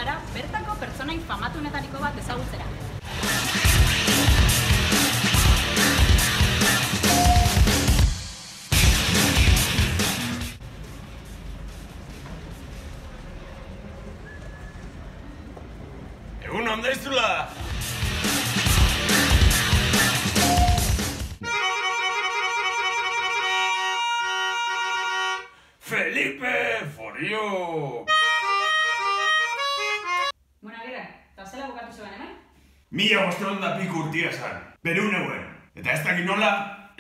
zara bertako pertsona infamatunetariko bat ezagutzera. Egun ondaizula! Felipe, for you! Bueno, Agirre, eta zela bukatu zuen hemen? 1500 urtia esan, Perun euen. Eta ez dakit nola,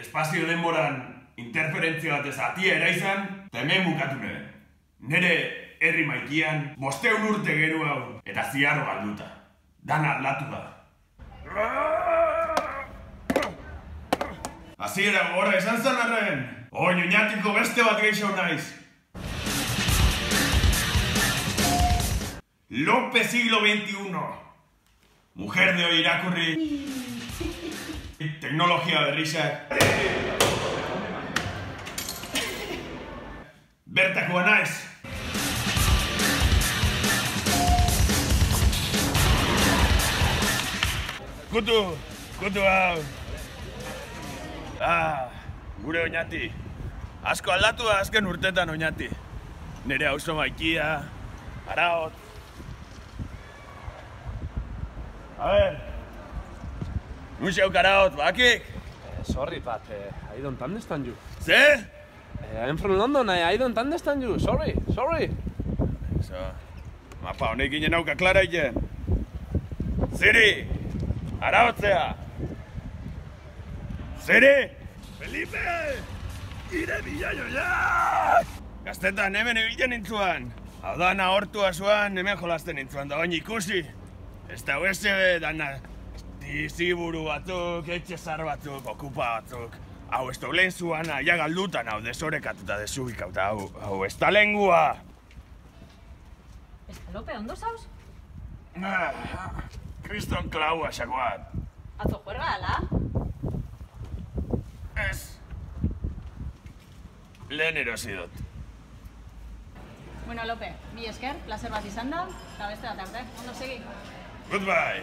espazio denboran interferentzia batez atia eraizan, eta hemen bukatu nire. Nere herri maikian, 500 urte geru hau, eta ziarro galduta. Dana aldatu da. Hasiera gogorra esan zan arren, oinatiko beste bat gehiago naiz. Lope siglo XXI. Mujer de hoy irakurri. Teknologia berrizak. Bertakoa naiz. Kutu hau. Gure oinati. Asko aldatu da azken urtetan oinati. Nere auzo maikia, Araot. A ver. Un xeuk Araot, bakik? Sorry, Pat. I don't understand you. Ze? I'm from London. I don't understand you. Sorry. Eso. Mapa honek ginen auka klara iten. Ziri! Araotzea! Ziri! Felipe! Ire bila joiak! Gaztetan hemen ebilen nintzuan. Hau dana hortua zuan hemen jolasten nintzuan da oin ikusi. Ez da USB dana diziburu batzuk, etxezar batzuk, okupa batzuk. Hau ez da lehen zuan, ja galdutan hau desorekatuta desubikauta hau ez da lengua. Ez da, Lope, ondo zauz? Kriston klaua xakoat. Atzo juerga, ala? Ez. Lehen erosi dut. Bueno, Lope, mi esker, placer bat izan da, eta beste bat arte, ondo segi. Goodbye.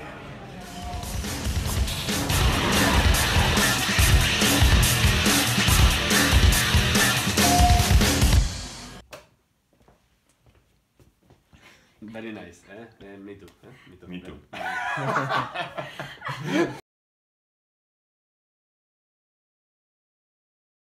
Very nice, eh? Me too. Me too.